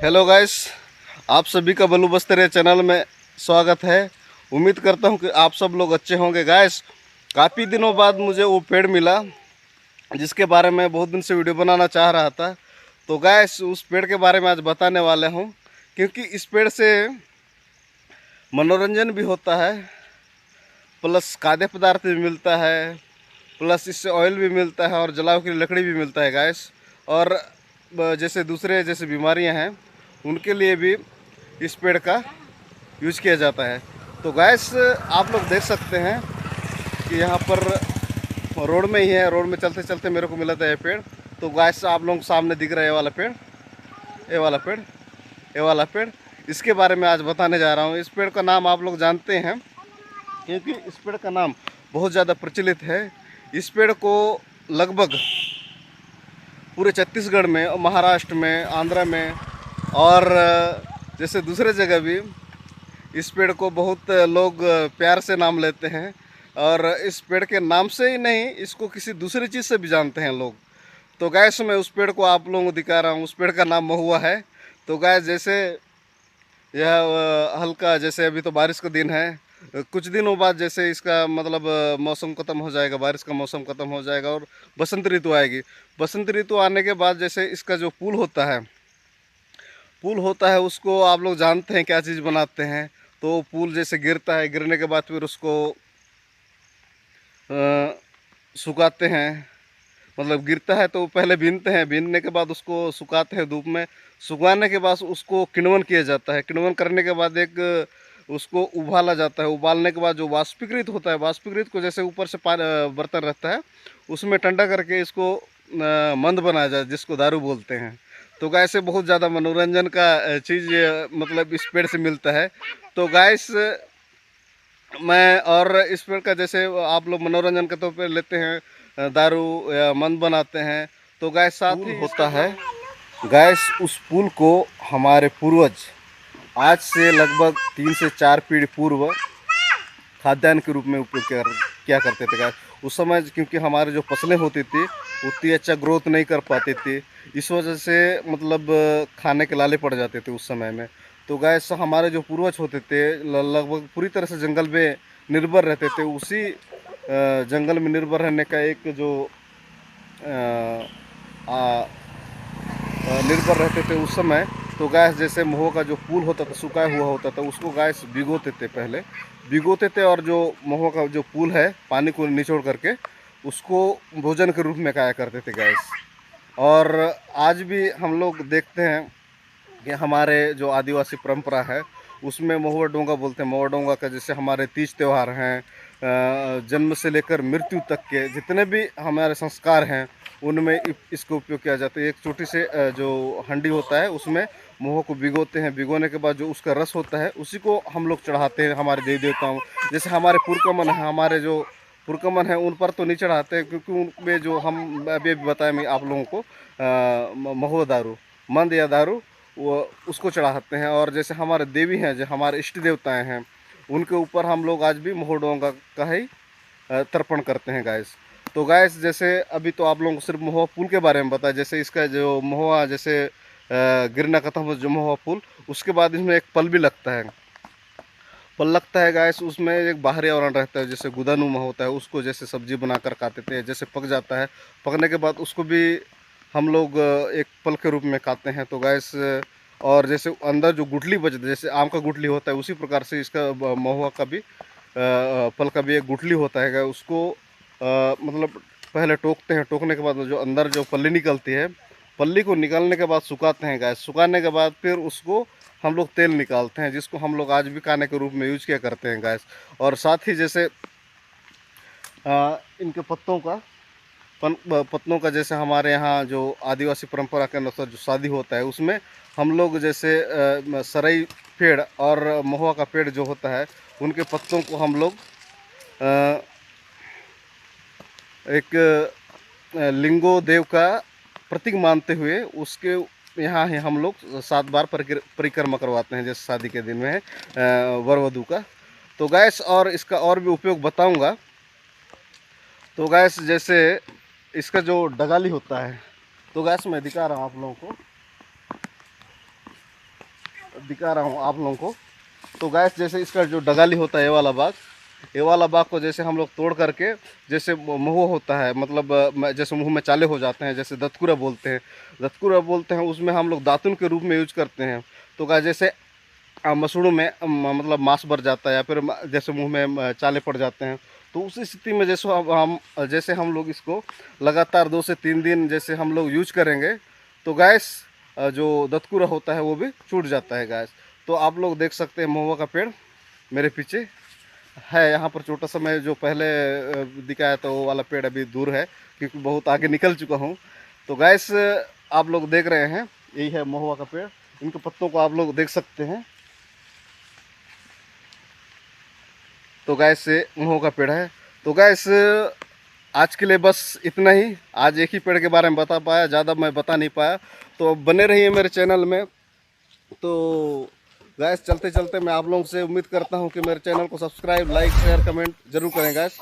Hello guys, आप सभी का बल्लू बस्तरे चैनल में स्वागत है। उम्मीद करता हूं कि आप सब लोग अच्छे होंगे। गाइस, काफ़ी दिनों बाद मुझे वो पेड़ मिला जिसके बारे में बहुत दिन से वीडियो बनाना चाह रहा था। तो गाइस, उस पेड़ के बारे में आज बताने वाले हूं, क्योंकि इस पेड़ से मनोरंजन भी होता है, प्लस खाद्य पदार्थ भी मिलता है, प्लस इससे ऑयल भी मिलता है और जलाव की लकड़ी भी मिलता है गाइस। और जैसे दूसरे जैसे बीमारियां हैं उनके लिए भी इस पेड़ का यूज किया जाता है। तो गैस, आप लोग देख सकते हैं कि यहाँ पर रोड में ही है, रोड में चलते चलते मेरे को मिला था ये पेड़। तो गैस, आप लोगों को सामने दिख रहा है ये वाला पेड़, ये वाला पेड़, ये वाला पेड़, इसके बारे में आज बताने जा रहा हूँ। इस पेड़ का नाम आप लोग जानते हैं, क्योंकि इस पेड़ का नाम बहुत ज़्यादा प्रचलित है। इस पेड़ को लगभग पूरे छत्तीसगढ़ में, महाराष्ट्र में, आंध्र में और जैसे दूसरे जगह भी इस पेड़ को बहुत लोग प्यार से नाम लेते हैं। और इस पेड़ के नाम से ही नहीं, इसको किसी दूसरी चीज़ से भी जानते हैं लोग। तो गैस, मैं उस पेड़ को आप लोगों को दिखा रहा हूँ। उस पेड़ का नाम महुआ है। तो गैस, जैसे यह हल्का, जैसे अभी तो बारिश का दिन है, कुछ दिनों बाद जैसे इसका मतलब मौसम ख़त्म हो जाएगा, बारिश का मौसम ख़त्म हो जाएगा और बसंत ऋतु आएगी। बसंत ऋतु आने के बाद जैसे इसका जो फूल होता है उसको आप लोग जानते हैं क्या चीज़ बनाते हैं। तो फूल जैसे गिरता है, गिरने के बाद फिर उसको सुखाते हैं। मतलब गिरता है तो पहले बीनते हैं, बीनने के बाद उसको सुखाते हैं धूप में। सुखाने के बाद उसको किण्वन किया जाता है। किण्वन करने के बाद एक उसको उबाला जाता है। उबालने के बाद जो वाष्पीकृत होता है, वाष्पीकृत को जैसे ऊपर से बर्तन रहता है उसमें ठंडा करके इसको मंद बनाया जाए, जिसको दारू बोलते हैं। तो गाय से बहुत ज़्यादा मनोरंजन का चीज़ मतलब इस पेड़ से मिलता है। तो गाइस, मैं और इस पेड़ का जैसे आप लोग मनोरंजन के तौर पे लेते हैं, दारू या मंद बनाते हैं। तो गैस, साथ ही होता है गैस, उस पुल को हमारे पूर्वज आज से लगभग 3 से 4 पीढ़ी पूर्व खाद्यान्न के रूप में उपयोग किया करते थे गैस। उस समय क्योंकि हमारे जो फसलें होती थी उतनी अच्छा ग्रोथ नहीं कर पाती थी, इस वजह से मतलब खाने के लाले पड़ जाते थे उस समय में। तो गैस, हमारे जो पूर्वज होते थे लगभग पूरी तरह से जंगल में निर्भर रहते थे। उसी जंगल में निर्भर रहने का एक जो निर्भर रहते थे उस समय। तो गैस, जैसे महुआ का जो फूल होता था, सुखाया हुआ होता था, उसको गैस भिगोते थे, पहले भिगोते थे। और जो महुआ का जो फूल है, पानी को निचोड़ करके उसको भोजन के रूप में खाया करते थे गैस। और आज भी हम लोग देखते हैं कि हमारे जो आदिवासी परंपरा है उसमें महुआ डोंगा बोलते हैं। महुआ डोंगा का जैसे हमारे तीज त्यौहार हैं, जन्म से लेकर मृत्यु तक के जितने भी हमारे संस्कार हैं उनमें इसको उपयोग किया जाता है। एक छोटी से जो हंडी होता है उसमें महुआ को भिगोते हैं। भिगोने के बाद जो उसका रस होता है उसी को हम लोग चढ़ाते हैं हमारे देवी देवताओं। जैसे हमारे पुरकमन है, हमारे जो पुरकमन है उन पर तो नहीं चढ़ाते हैं, क्योंकि उनमें जो हम अभी बताया मैं आप लोगों को महुआ दारू, मंद या दारू, वो उसको चढ़ाते हैं। और जैसे हमारे देवी हैं, जो हमारे इष्ट देवताएं हैं, उनके ऊपर हम लोग आज भी महुआ डोंगा का ही तर्पण करते हैं गैस। तो गैस, जैसे अभी तो आप लोगों को सिर्फ महुआ पुल के बारे में बताया। जैसे इसका जो महुआ जैसे गिरना खत्म हो जो महुआ पुल, उसके बाद इसमें एक पल भी लगता है। पल लगता है गैस, उसमें एक बाहरी आवरण रहता है जैसे गुदानुमा होता है। उसको जैसे सब्जी बनाकर खाते थे, जैसे पक जाता है, पकने के बाद उसको भी हम लोग एक पल के रूप में खाते हैं। तो गैस, और जैसे अंदर जो गुठली बचती है, जैसे आम का गुठली होता है, उसी प्रकार से इसका महुआ का भी फल का भी एक गुठली होता है। उसको मतलब पहले टोकते हैं, टोकने के बाद जो अंदर जो पल्ली निकलती है, पल्ली को निकालने के बाद सुखाते हैं गैस। सुखाने के बाद फिर उसको हम लोग तेल निकालते हैं, जिसको हम लोग आज भी खाने के रूप में यूज किया करते हैं गैस। और साथ ही जैसे इनके पत्तों का जैसे हमारे यहाँ जो आदिवासी परंपरा के अनुसार जो शादी होता है उसमें हम लोग जैसे सरई पेड़ और महुआ का पेड़ जो होता है उनके पत्तों को हम लोग एक लिंगो देव का प्रतीक मानते हुए उसके यहाँ ही हम लोग 7 बार परिक्रमा करवाते हैं, जैसे शादी के दिन में वर वधू का। तो गैस, और इसका और भी उपयोग बताऊंगा। तो गैस, जैसे इसका जो डगाली होता है, तो गैस मैं दिखा रहा हूँ आप लोगों को। दिखा रहा हूँ आप लोगों को। तो गैस जैसे इसका जो डगाली होता है ये वाला बाग को जैसे हम लोग तोड़ करके, जैसे महुआ होता है, मतलब जैसे मुंह में चाले हो जाते हैं, जैसे दतकुरा बोलते हैं, उसमें हम लोग दातुन के रूप में यूज करते हैं। तो गैस जैसे मसूड़ों में मतलब मांस भर जाता है या फिर जैसे मुंह में चाले पड़ जाते हैं, तो उस स्थिति में जैसे हम लोग इसको लगातार 2 से 3 दिन जैसे हम लोग यूज करेंगे, तो गैस जो दतकुरा होता है वो भी छूट जाता है गैस। तो आप लोग देख सकते हैं महुआ का पेड़ मेरे पीछे है। यहाँ पर छोटा सा मैं जो पहले दिखाया था वो वाला पेड़ अभी दूर है, क्योंकि बहुत आगे निकल चुका हूँ। तो गैस आप लोग देख रहे हैं, यही है महुआ का पेड़। इनके पत्तों को आप लोग देख सकते हैं। तो गैस महुआ का पेड़ है। तो गैस आज के लिए बस इतना ही। आज एक ही पेड़ के बारे में बता पाया, ज़्यादा मैं बता नहीं पाया। तो बने रहिए मेरे चैनल में। तो गैस चलते चलते मैं आप लोगों से उम्मीद करता हूं कि मेरे चैनल को सब्सक्राइब, लाइक, शेयर, कमेंट जरूर करें गैस।